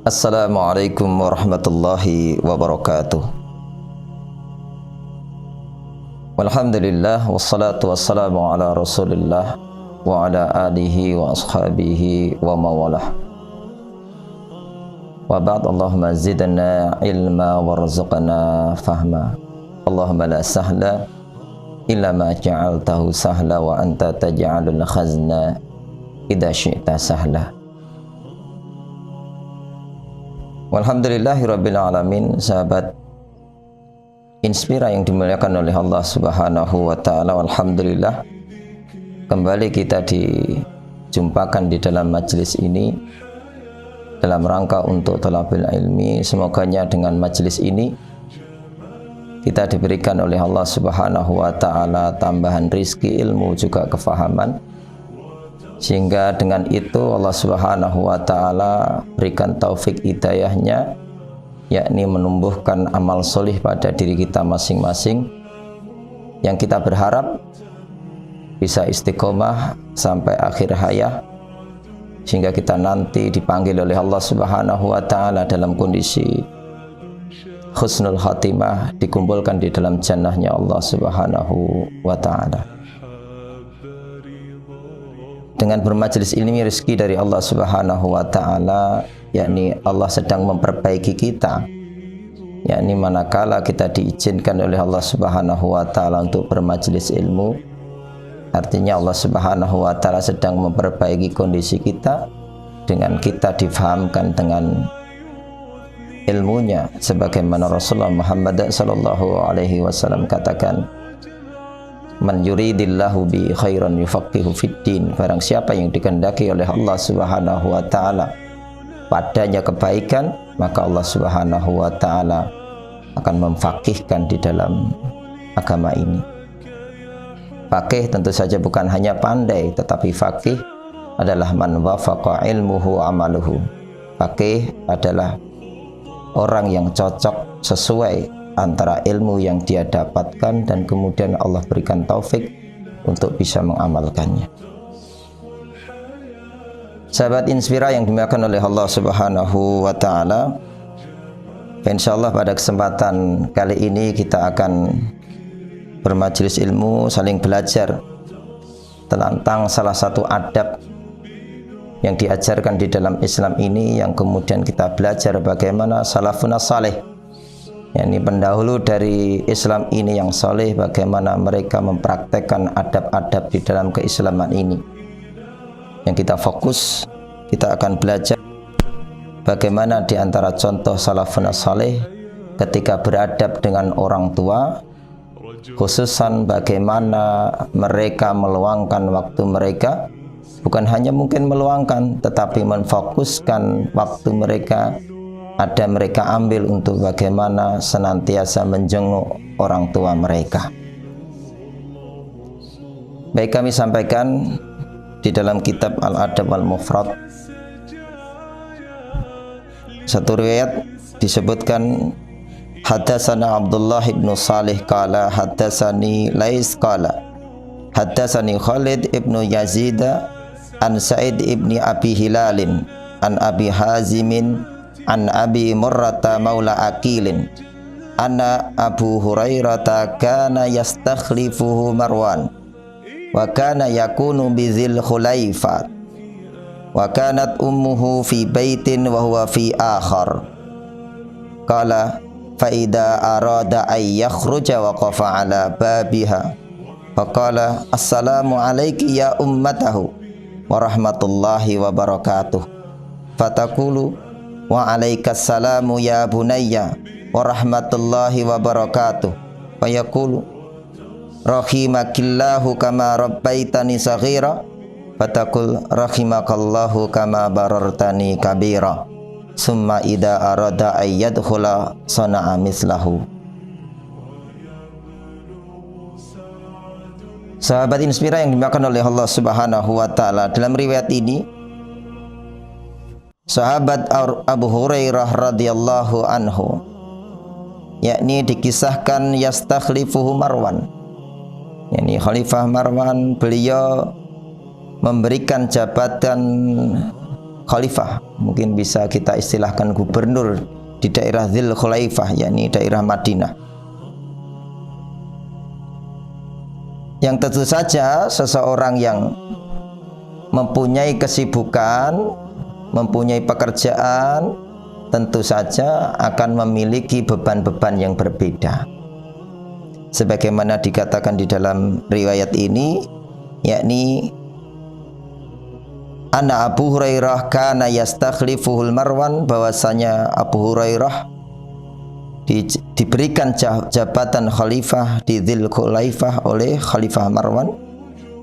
Assalamualaikum warahmatullahi wabarakatuh. Walhamdulillah wassalatu wassalamu ala Rasulillah wa ala alihi wa ashabihi wa mawalah. Wa ba'd, Allahumma zidna ilma warzuqna fahma. Allahumma la sahla illa ma ja'altahu sahla wa anta taj'alul khazna idza syi'ta sahla. Walhamdulillahirabbil alamin. Sahabat Inspira yang dimuliakan oleh Allah Subhanahu wa taala, alhamdulillah kembali kita dijumpakan di dalam majelis ini dalam rangka untuk thalabul ilmi. Semoganya dengan majelis ini kita diberikan oleh Allah Subhanahu wa taala tambahan rizki, ilmu, juga kefahaman, sehingga dengan itu Allah Subhanahu wa taala berikan taufik hidayahnya, yakni menumbuhkan amal solih pada diri kita masing-masing, yang kita berharap bisa istiqomah sampai akhir hayat, sehingga kita nanti dipanggil oleh Allah Subhanahu wa taala dalam kondisi husnul khatimah, dikumpulkan di dalam jannahnya Allah Subhanahu wa taala. Dengan bermajelis ilmi, rezeki dari Allah Subhanahu wa taala, yakni Allah sedang memperbaiki kita, yakni manakala kita diizinkan oleh Allah Subhanahu wa taala untuk bermajelis ilmu, artinya Allah Subhanahu wa taala sedang memperbaiki kondisi kita dengan kita difahamkan dengan ilmunya, sebagaimana Rasulullah Muhammad sallallahu alaihi wasallam katakan, man yuridillahu bi khairan yufaqihu fiddin. Barang siapa yang dikehendaki oleh Allah Subhanahu wa taala padanya kebaikan, maka Allah Subhanahu wa taala akan memfaqihkan di dalam agama ini. Faqih tentu saja bukan hanya pandai, tetapi faqih adalah man wafaqa ilmuhu amaluhu. Faqih adalah orang yang cocok, sesuai antara ilmu yang dia dapatkan dan kemudian Allah berikan taufik untuk bisa mengamalkannya. Sahabat Inspira yang dimuliakan oleh Allah Subhanahu wa taala, insyaallah pada kesempatan kali ini kita akan bermajelis ilmu, saling belajar tentang salah satu adab yang diajarkan di dalam Islam ini, yang kemudian kita belajar bagaimana salafun saleh, yakni pendahulu dari Islam ini yang soleh, bagaimana mereka mempraktekkan adab-adab di dalam keislaman ini. Yang kita fokus, kita akan belajar bagaimana di antara contoh salafun saleh ketika beradab dengan orang tua, khususan bagaimana mereka meluangkan waktu mereka, bukan hanya mungkin meluangkan, tetapi menfokuskan waktu mereka, ada mereka ambil untuk bagaimana senantiasa menjenguk orang tua mereka. Baik, kami sampaikan di dalam kitab Al-Adab Al-Mufrad, satu riwayat disebutkan, haddatsana Abdullah ibn Salih qala haddatsani Lais qala haddatsani Khalid ibn Yazid an Sa'id ibn Abi Hilalin an Abi Hazimin an Abi Murrata maula Aqilin anna Abu Hurairata kana yastakhlifuhu Marwan wa kana yakunu bizil khulaifat wa kanat ummuhu fi baitin wa huwa fi akhar. Qala fa idza arada ay yakhruja waqafa ala babiha fa qala assalamu alayki ya ummatahu wa rahmatullahi wa barakatuh. Fataqulu wa alaikassalamu ya bunayya wa rahmatullahi wa barakatuh. Wa yaqulu rahimakillahu kama rabbaitani saghira. Fataqul rahimakallahu kama barartani kabira. summa idza arada ayyadkhula sana'a mislahu. Sahabat Inspira yang dimakan oleh Allah Subhanahu wa taala, dalam riwayat ini sahabat Abu Hurairah radhiyallahu anhu, yakni dikisahkan yastakhlifuhu Marwan, yakni Khalifah Marwan, beliau memberikan jabatan khalifah, mungkin bisa kita istilahkan gubernur di daerah Dzul Khulaifah, yakni daerah Madinah. Yang tentu saja seseorang yang mempunyai kesibukan, mempunyai pekerjaan, tentu saja akan memiliki beban-beban yang berbeda. Sebagaimana dikatakan di dalam riwayat ini, yakni Anna Abu Hurairah kana yastakhlifuhul Marwan, bahwasanya Abu Hurairah diberikan jabatan khalifah di Dzul Khulaifah oleh Khalifah Marwan.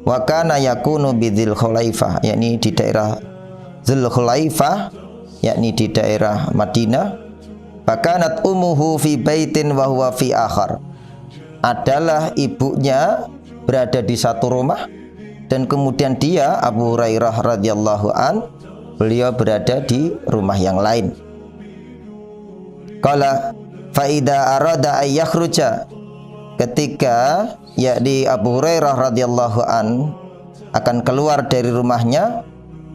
Wa kana yakunu bi Dzul Khulaifah, yakni di daerah Dzul Khulaifah, yakni di daerah Madinah. Fakanat ummuhu fi baitin wa huwa fi akhar, adalah ibunya berada di satu rumah dan kemudian dia Abu Hurairah radhiyallahu an, beliau berada di rumah yang lain. Qala fa idza arada ay yakhruja, ketika yakni Abu Hurairah radhiyallahu an akan keluar dari rumahnya,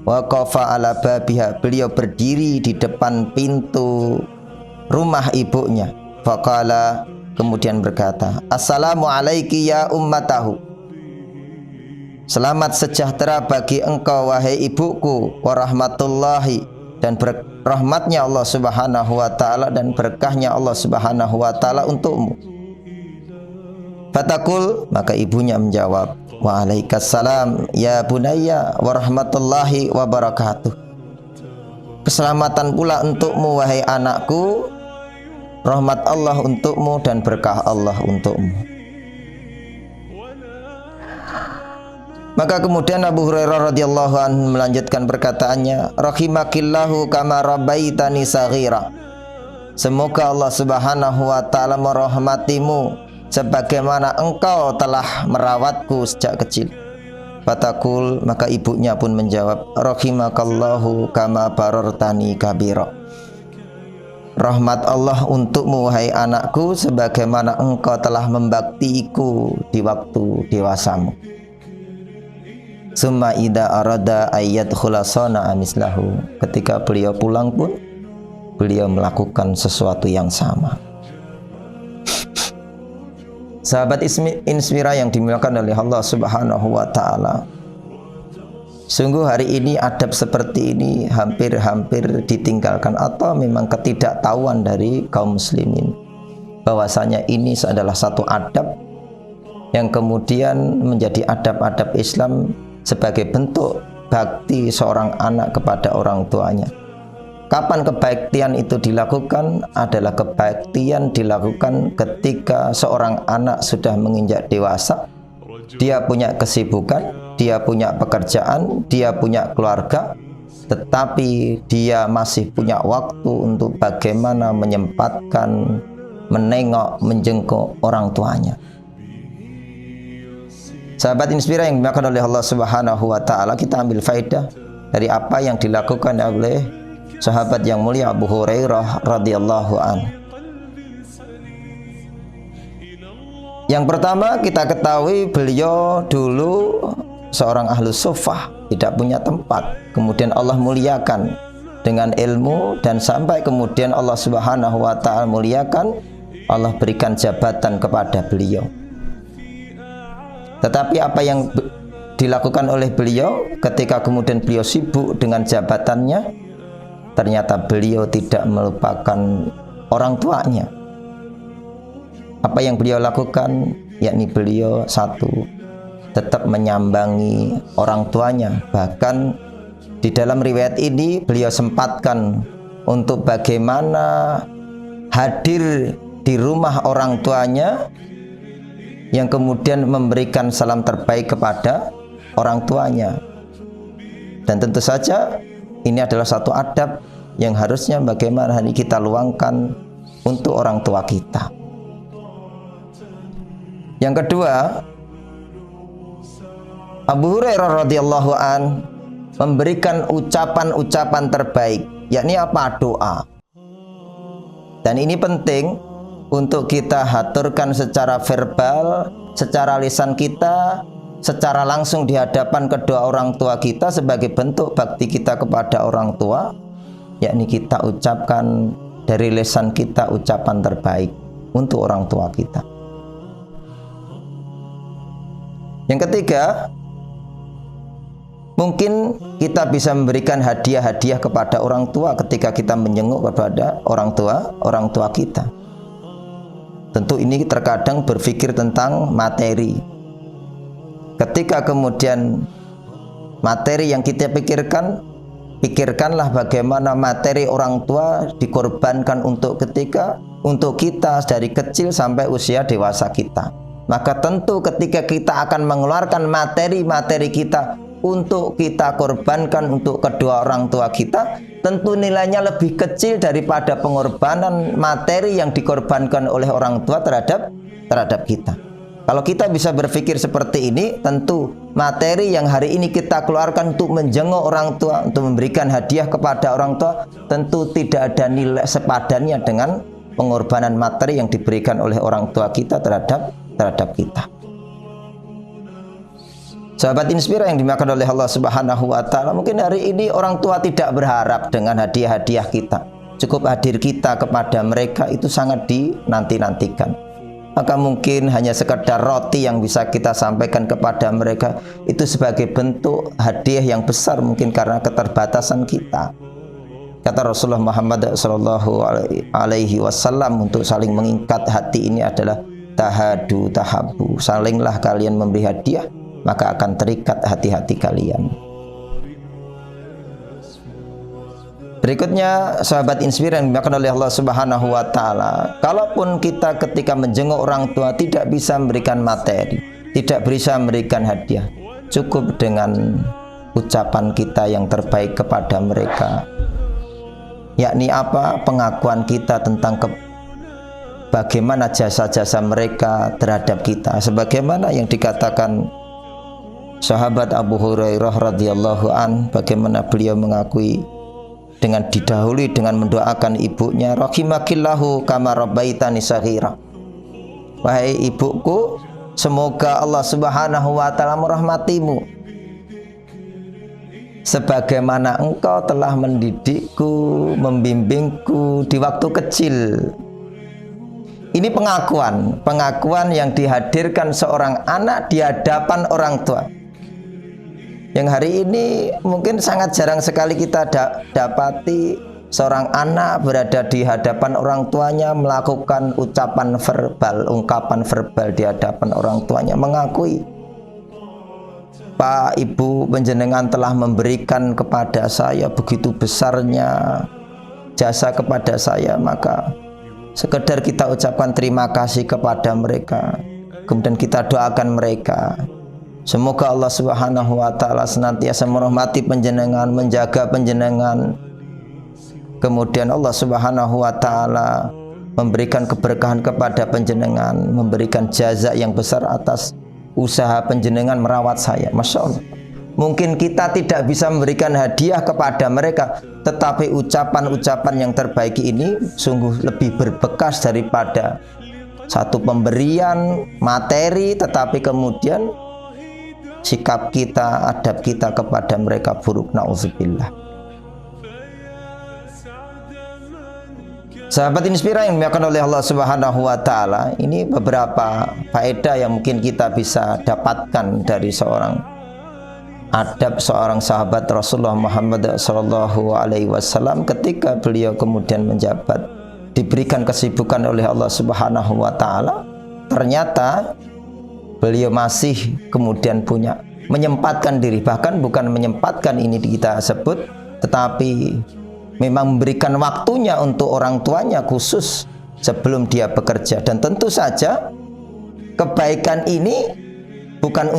waqafa ala babiha, beliau berdiri di depan pintu rumah ibunya. Faqala, kemudian berkata, assalamu alaiki ya ummatahu, selamat sejahtera bagi engkau wahai ibuku, warahmatullahi, dan rahmatnya Allah Subhanahu wa taala dan berkahnya Allah Subhanahu wa taala untukmu. Fatakul, maka ibunya menjawab, waalaikumsalam ya bunayya warahmatullahi wabarakatuh, keselamatan pula untukmu wahai anakku, rahmat Allah untukmu dan berkah Allah untukmu. Maka kemudian Abu Hurairah radhiyallahu anhu melanjutkan perkataannya, rahimakillahu kama rabbaitani saghira, semoga Allah Subhanahu wa taala merahmatimu sebagaimana engkau telah merawatku sejak kecil. Fatakul, maka ibunya pun menjawab, rahimakallahu kama barartani kabira, rahmat Allah untukmu wahai anakku sebagaimana engkau telah membaktiiku di waktu dewasamu. Summa idza arada ayyad khulasana amislahu, ketika beliau pulang pun beliau melakukan sesuatu yang sama. Sahabat Inspira yang dimuliakan oleh Allah Subhanahu wa taala, sungguh hari ini adab seperti ini hampir-hampir ditinggalkan atau memang ketidaktahuan dari kaum muslimin, bahwasanya ini adalah satu adab yang kemudian menjadi adab-adab Islam sebagai bentuk bakti seorang anak kepada orang tuanya. Kapan kebaktian itu dilakukan? Adalah kebaktian dilakukan ketika seorang anak sudah menginjak dewasa, dia punya kesibukan, dia punya pekerjaan, dia punya keluarga, tetapi dia masih punya waktu untuk bagaimana menyempatkan, menengok, menjenguk orang tuanya. Sahabat Inspira yang dimakan oleh Allah Subhanahu wa taala, kita ambil faedah dari apa yang dilakukan oleh sahabat yang mulia Abu Hurairah radhiyallahu anhu. Yang pertama kita ketahui, beliau dulu seorang ahlus suffah, tidak punya tempat. Kemudian Allah muliakan dengan ilmu, dan sampai kemudian Allah Subhanahu wa taala muliakan, Allah berikan jabatan kepada beliau. Tetapi apa yang dilakukan oleh beliau ketika kemudian beliau sibuk dengan jabatannya, ternyata beliau tidak melupakan orang tuanya. Apa yang beliau lakukan? Yakni beliau satu, tetap menyambangi orang tuanya. Bahkan di dalam riwayat ini beliau sempatkan untuk bagaimana hadir di rumah orang tuanya, yang kemudian memberikan salam terbaik kepada orang tuanya. Dan tentu saja ini adalah satu adab yang harusnya bagaimana hari kita luangkan untuk orang tua kita. Yang kedua, Abu Hurairah radhiyallahu an memberikan ucapan-ucapan terbaik, yakni apa? Doa. Dan ini penting untuk kita haturkan secara verbal, secara lisan kita, secara langsung di hadapan kedua orang tua kita sebagai bentuk bakti kita kepada orang tua, yakni kita ucapkan dari lisan kita ucapan terbaik untuk orang tua kita. Yang ketiga, mungkin kita bisa memberikan hadiah-hadiah kepada orang tua ketika kita menjenguk kepada orang tua kita. Tentu ini terkadang berpikir tentang materi. Ketika kemudian materi yang kita pikirkan, pikirkanlah bagaimana materi orang tua dikorbankan untuk kita dari kecil sampai usia dewasa kita. Maka tentu ketika kita akan mengeluarkan materi-materi kita untuk kita korbankan untuk kedua orang tua kita, tentu nilainya lebih kecil daripada pengorbanan materi yang dikorbankan oleh orang tua terhadap kita. Kalau kita bisa berpikir seperti ini, tentu materi yang hari ini kita keluarkan untuk menjenguk orang tua, untuk memberikan hadiah kepada orang tua, tentu tidak ada nilai sepadannya dengan pengorbanan materi yang diberikan oleh orang tua kita terhadap kita. Sahabat Inspira yang dimakan oleh Allah Subhanahu wa Ta'ala, mungkin hari ini orang tua tidak berharap dengan hadiah-hadiah kita. Cukup hadir kita kepada mereka itu sangat dinanti-nantikan. Maka mungkin hanya sekedar roti yang bisa kita sampaikan kepada mereka itu sebagai bentuk hadiah yang besar, mungkin karena keterbatasan kita. Kata Rasulullah Muhammad sallallahu alaihi wasallam, untuk saling mengikat hati ini adalah tahadu tahabu. Salinglah kalian memberi hadiah, maka akan terikat hati-hati kalian. Berikutnya, sahabat Inspira yang dimakan oleh Allah Subhanahu wa Ta'ala, kalaupun kita ketika menjenguk orang tua tidak bisa memberikan materi, tidak bisa memberikan hadiah, cukup dengan ucapan kita yang terbaik kepada mereka, yakni apa? Pengakuan kita tentang bagaimana jasa-jasa mereka terhadap kita, sebagaimana yang dikatakan sahabat Abu Hurairah radhiyallahu an, bagaimana beliau mengakui dengan didahului dengan mendoakan ibunya, rahimakillahu kama rabbaitani shaghira. Wahai ibuku, semoga Allah Subhanahu wa Ta'ala merahmatimu sebagaimana engkau telah mendidikku, membimbingku di waktu kecil. Ini pengakuan yang dihadirkan seorang anak di hadapan orang tua. Yang hari ini mungkin sangat jarang sekali kita dapati seorang anak berada di hadapan orang tuanya melakukan ungkapan verbal di hadapan orang tuanya, mengakui, Pak, Ibu, panjenengan telah memberikan kepada saya begitu besarnya jasa kepada saya, maka sekedar kita ucapkan terima kasih kepada mereka, kemudian kita doakan mereka. Semoga Allah Subhanahu wa Ta'ala senantiasa merahmati panjenengan, menjaga panjenengan. Kemudian Allah Subhanahu wa Ta'ala memberikan keberkahan kepada panjenengan, memberikan jaza yang besar atas usaha panjenengan merawat saya. Masya Allah. Mungkin kita tidak bisa memberikan hadiah kepada mereka, tetapi ucapan-ucapan yang terbaik ini sungguh lebih berbekas daripada satu pemberian materi, tetapi kemudian sikap kita, adab kita kepada mereka buruk, na'udzubillah. Sahabat Inspira yang dimuliakan oleh Allah Subhanahu wa Ta'ala, ini beberapa faedah yang mungkin kita bisa dapatkan dari seorang sahabat Rasulullah Muhammad sallallahu alaihi wasallam ketika beliau kemudian menjabat, diberikan kesibukan oleh Allah Subhanahu wa Ta'ala. Ternyata beliau masih kemudian menyempatkan diri, bahkan bukan menyempatkan ini kita sebut, tetapi memang memberikan waktunya untuk orang tuanya khusus sebelum dia bekerja. Dan tentu saja kebaikan ini bukan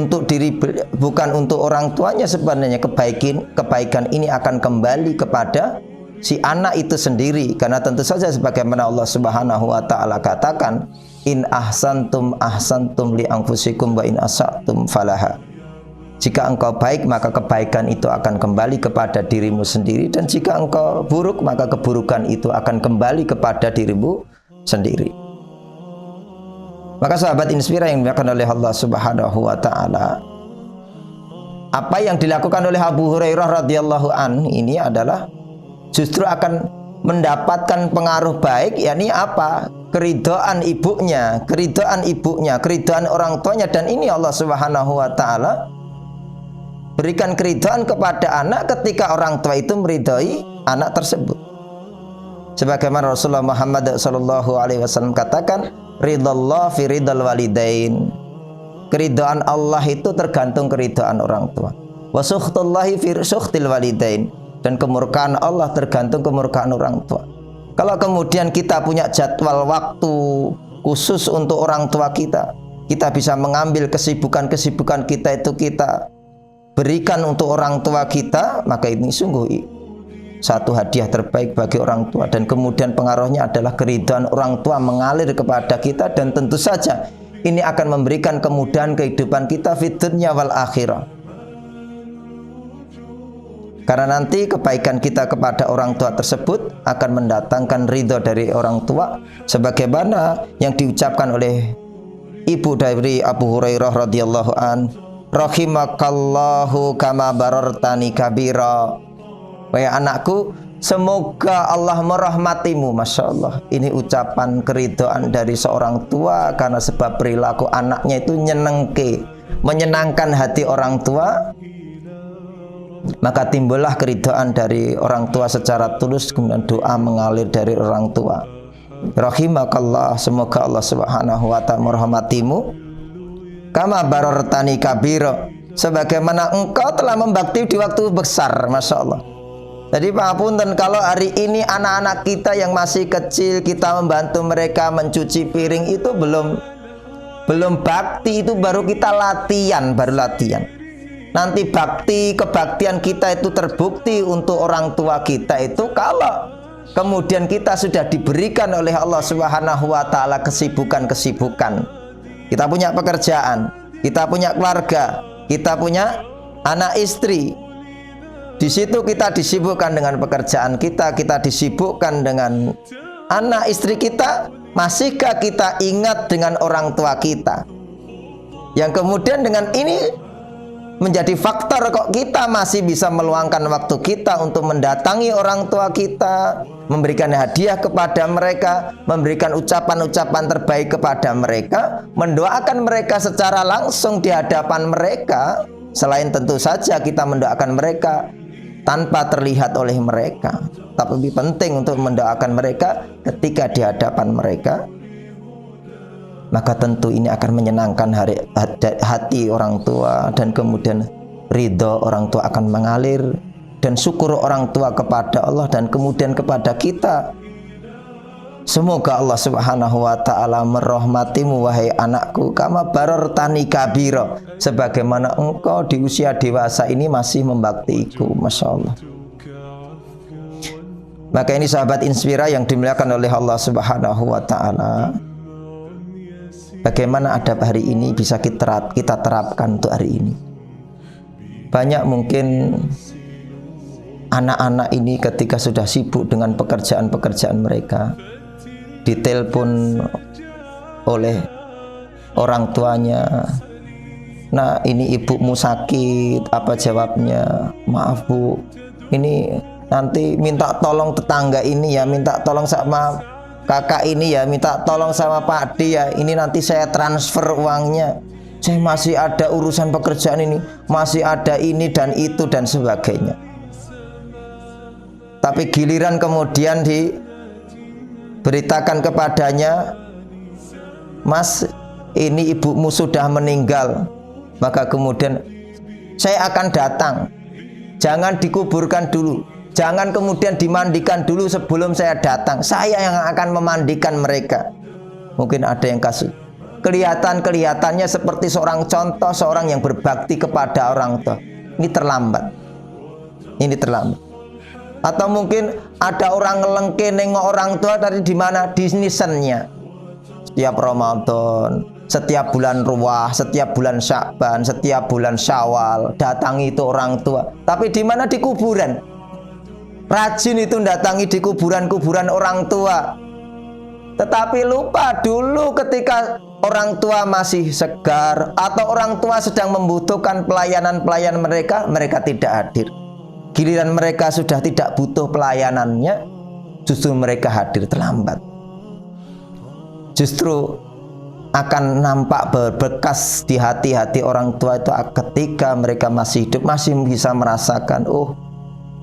untuk orang tuanya sebenarnya. Kebaikan ini akan kembali kepada si anak itu sendiri, karena tentu saja sebagaimana Allah Subhanahu wa taala katakan, in ahsantum ahsantum li anfusikum wa in asatum falaha. Jika engkau baik, maka kebaikan itu akan kembali kepada dirimu sendiri, dan jika engkau buruk, maka keburukan itu akan kembali kepada dirimu sendiri. Maka sahabat Inspira yang dimuliakan oleh Allah Subhanahu wa taala, apa yang dilakukan oleh Abu Hurairah radhiyallahu an ini adalah justru akan mendapatkan pengaruh baik, yakni apa? Keridhaan ibunya, keridhaan orang tuanya, dan ini Allah Subhanahu wa taala berikan keridhaan kepada anak ketika orang tua itu meridhai anak tersebut. Sebagaimana Rasulullah Muhammad SAW katakan, ridallah fi ridal walidain. Keridhaan Allah itu tergantung keridhaan orang tua. Wa sukhtullahi fi sukhtil walidain. Dan kemurkaan Allah tergantung kemurkaan orang tua. Kalau kemudian kita punya jadwal waktu khusus untuk orang tua kita, kita bisa mengambil kesibukan-kesibukan kita itu kita berikan untuk orang tua kita, maka ini sungguh satu hadiah terbaik bagi orang tua, dan kemudian pengaruhnya adalah keridhaan orang tua mengalir kepada kita, dan tentu saja ini akan memberikan kemudahan kehidupan kita fid dunya wal akhirah. Karena nanti kebaikan kita kepada orang tua tersebut akan mendatangkan ridho dari orang tua, sebagaimana yang diucapkan oleh ibu dari Abu Hurairah radhiyallahu an, rahimakallahu kama barartani kabira. Wahai anakku, semoga Allah merahmatimu. Masya Allah, ini ucapan keridhaan dari seorang tua karena sebab perilaku anaknya itu menyenangkan hati orang tua. Maka timbullah keridhaan dari orang tua secara tulus, kemudian doa mengalir dari orang tua. Rahimakallah, semoga Allah Subhanahu wa ta'ala merahmatimu. Kama barartani kabira, sebagaimana engkau telah membakti di waktu besar. Masya Allah. Jadi pangapunten, kalau hari ini anak-anak kita yang masih kecil, kita membantu mereka mencuci piring, itu belum bakti, itu baru kita latihan. Nanti kebaktian kita itu terbukti untuk orang tua kita itu kalau kemudian kita sudah diberikan oleh Allah Subhanahu wa taala kesibukan-kesibukan. Kita punya pekerjaan, kita punya keluarga, kita punya anak istri. Di situ kita disibukkan dengan pekerjaan kita disibukkan dengan anak istri kita. Masihkah kita ingat dengan orang tua kita? Yang kemudian dengan ini menjadi faktor kok kita masih bisa meluangkan waktu kita untuk mendatangi orang tua kita, memberikan hadiah kepada mereka, memberikan ucapan-ucapan terbaik kepada mereka, mendoakan mereka secara langsung di hadapan mereka. Selain tentu saja kita mendoakan mereka tanpa terlihat oleh mereka, tapi lebih penting untuk mendoakan mereka ketika di hadapan mereka. Maka tentu ini akan menyenangkan hati orang tua, dan kemudian ridho orang tua akan mengalir, dan syukur orang tua kepada Allah dan kemudian kepada kita. Semoga Allah Subhanahu wa ta'ala merahmatimu wahai anakku, kama barartani kabira, sebagaimana engkau di usia dewasa ini masih membaktiku. Masya Allah. Maka ini sahabat Inspira yang dimuliakan oleh Allah Subhanahu wa ta'ala, bagaimana adab hari ini bisa kita terapkan untuk hari ini. Banyak mungkin anak-anak ini ketika sudah sibuk dengan pekerjaan-pekerjaan mereka, ditelepon oleh orang tuanya, nah ini ibumu sakit, apa jawabnya? Maaf bu, ini nanti minta tolong tetangga ini ya, minta tolong sama kakak ini ya, minta tolong sama Pak D ya, ini nanti saya transfer uangnya, saya masih ada urusan pekerjaan ini, masih ada ini dan itu dan sebagainya. Tapi giliran kemudian diberitakan kepadanya, Mas, ini ibumu sudah meninggal, maka kemudian saya akan datang, jangan dikuburkan dulu, jangan kemudian dimandikan dulu sebelum saya datang, saya yang akan memandikan mereka. Mungkin ada yang kasus kelihatannya seperti seorang contoh, seorang yang berbakti kepada orang tua. Ini terlambat. Atau mungkin ada orang ngelengke nengok orang tua dari di mana? Di nisannya. Setiap Ramadan, setiap bulan Ruwah, setiap bulan Sya'ban, setiap bulan Syawal datangi itu orang tua. Tapi di mana? Di kuburan. Rajin itu datangi di kuburan-kuburan orang tua. Tetapi lupa dulu ketika orang tua masih segar atau orang tua sedang membutuhkan pelayanan-pelayanan mereka, mereka tidak hadir. Giliran mereka sudah tidak butuh pelayanannya, justru mereka hadir terlambat. Justru akan nampak berbekas di hati-hati orang tua itu ketika mereka masih hidup, masih bisa merasakan, oh,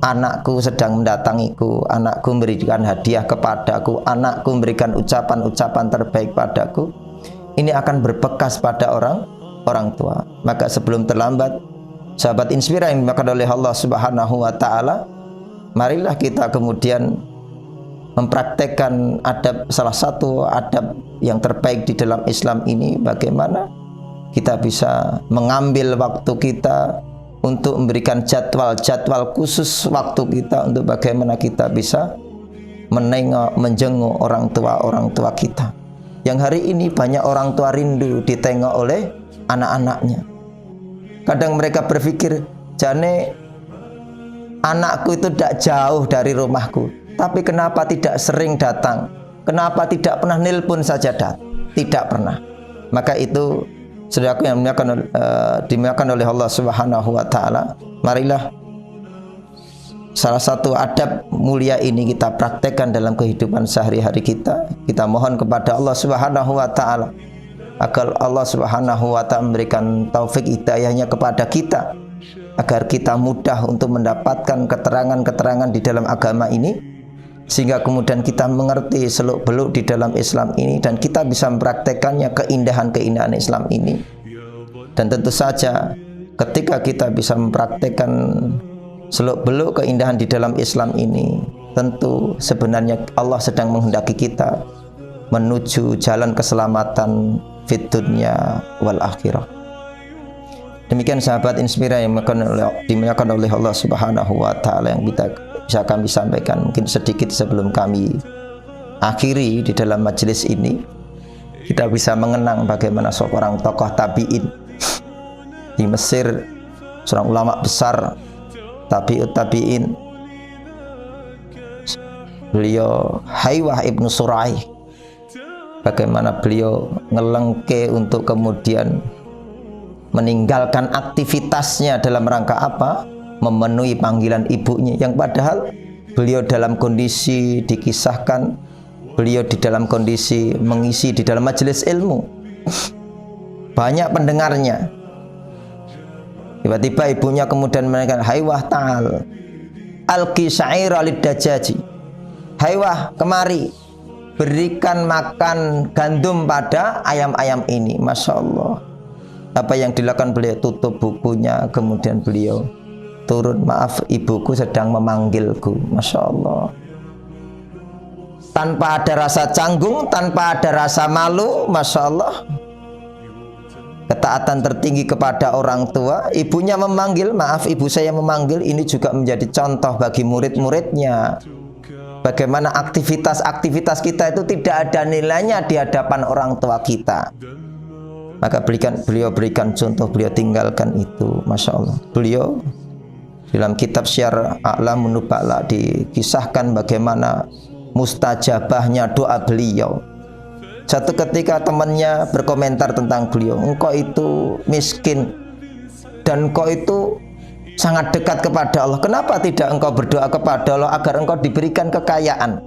anakku sedang mendatangiku, anakku memberikan hadiah kepadaku, anakku memberikan ucapan-ucapan terbaik padaku. Ini akan berbekas pada orang tua. Maka sebelum terlambat, sahabat Inspira yang dimakan oleh Allah Subhanahu wa Ta'ala, marilah kita kemudian mempraktekkan adab, salah satu adab yang terbaik di dalam Islam ini, bagaimana kita bisa mengambil waktu kita untuk memberikan jadwal-jadwal khusus waktu kita untuk bagaimana kita bisa menengok, menjenguk orang tua kita. Yang hari ini banyak orang tua rindu ditengok oleh anak-anaknya. Kadang mereka berpikir, jane anakku itu tidak jauh dari rumahku, tapi kenapa tidak sering datang? Kenapa tidak pernah nelpon saja tidak pernah. Maka itu saudaraku yang dimuliakan oleh Allah Subhanahu wa Ta'ala, marilah salah satu adab mulia ini kita praktekkan dalam kehidupan sehari-hari kita. Kita mohon kepada Allah Subhanahu wa Ta'ala agar Allah Subhanahu wa Ta'ala memberikan taufik hidayahnya kepada kita, agar kita mudah untuk mendapatkan keterangan-keterangan di dalam agama ini, sehingga kemudian kita mengerti seluk-beluk di dalam Islam ini dan kita bisa mempraktekannya, keindahan-keindahan Islam ini. Dan tentu saja ketika kita bisa mempraktekkan seluk-beluk keindahan di dalam Islam ini, tentu sebenarnya Allah sedang menghendaki kita menuju jalan keselamatan fid dunya wal akhirah. Demikian sahabat Inspira yang dimuliakan oleh Allah Subhanahu wa Ta'ala yang bisa kami sampaikan. Mungkin sedikit sebelum kami akhiri di dalam majelis ini, kita bisa mengenang bagaimana seorang tokoh tabi'in di Mesir, seorang ulama besar tabi'in, beliau Haywah ibnu Surai. Bagaimana beliau ngelengke untuk kemudian meninggalkan aktivitasnya dalam rangka apa? Memenuhi panggilan ibunya, yang padahal beliau dalam kondisi dikisahkan beliau di dalam kondisi mengisi di dalam majelis ilmu, banyak pendengarnya. Tiba-tiba ibunya kemudian mengatakan, Haywah ta'al alqi sya'ira lid-dajaji. Haywah, kemari, berikan makan gandum pada ayam-ayam ini. Masya Allah. Apa yang dilakukan beliau? Tutup bukunya, kemudian beliau turun, maaf ibuku sedang memanggilku. Masya Allah. Tanpa ada rasa canggung, tanpa ada rasa malu, Masya Allah. Ketaatan tertinggi kepada orang tua. Ibunya memanggil, maaf ibu saya memanggil. Ini juga menjadi contoh bagi murid-muridnya, bagaimana aktivitas-aktivitas kita itu tidak ada nilainya di hadapan orang tua kita. Maka beliau berikan contoh, beliau tinggalkan itu. Masya Allah. Beliau dalam kitab Syiar A'lamun Nubala dikisahkan bagaimana mustajabahnya doa beliau. Satu ketika temannya berkomentar tentang beliau, engkau itu miskin dan engkau itu sangat dekat kepada Allah. Kenapa tidak engkau berdoa kepada Allah agar engkau diberikan kekayaan?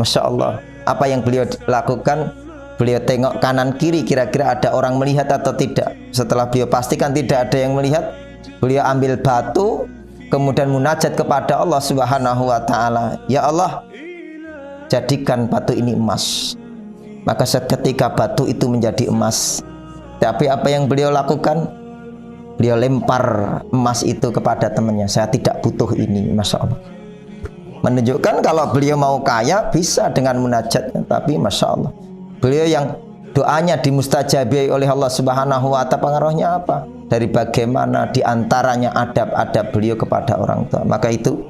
Masya Allah. Apa yang beliau lakukan? Beliau tengok kanan kiri, kira-kira ada orang melihat atau tidak. Setelah beliau pastikan tidak ada yang melihat, beliau ambil batu, kemudian munajat kepada Allah Subhanahu wa Ta'ala, ya Allah, jadikan batu ini emas. Maka seketika batu itu menjadi emas. Tapi apa yang beliau lakukan? Beliau lempar emas itu kepada temannya. Saya tidak butuh ini. Masya Allah. Menunjukkan kalau beliau mau kaya bisa dengan munajatnya. Tapi Masya Allah, beliau yang doanya dimustajabi oleh Allah Subhanahu wa Ta'ala, pengaruhnya apa? Dari bagaimana diantaranya adab-adab beliau kepada orang tua. Maka itu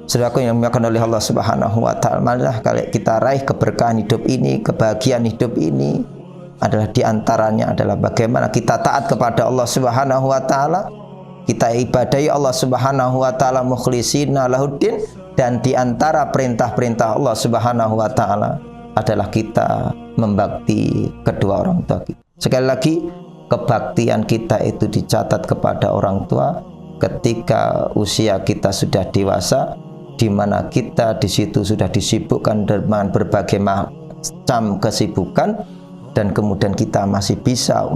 Saudaraku yang dimuliakan oleh Allah Subhanahu wa taala, marilah kita raih keberkahan hidup ini, kebahagiaan hidup ini adalah diantaranya adalah bagaimana kita taat kepada Allah Subhanahu wa taala, kita ibadahi Allah Subhanahu wa taala mukhlishina lahuddin, dan diantara perintah-perintah Allah Subhanahu wa taala adalah kita membakti kedua orang tua kita. Sekali lagi, kebaktian kita itu dicatat kepada orang tua ketika usia kita sudah dewasa, di mana kita di situ sudah disibukkan dengan berbagai macam kesibukan, dan kemudian kita masih bisa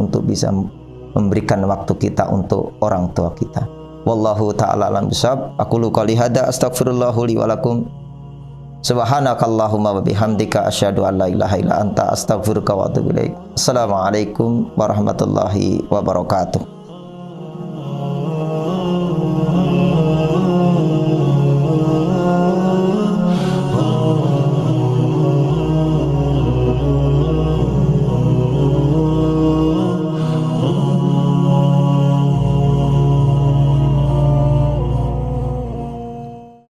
memberikan waktu kita untuk orang tua kita. Wallahu ta'ala alam bisawab. Aqulu qouli hadza astaghfirullahu li wa lakum. Subhanakallahumma wa bihamdika asyhadu an la ilaha illa anta astaghfiruka wa atubu ilaik. Assalamualaikum warahmatullahi wabarakatuh.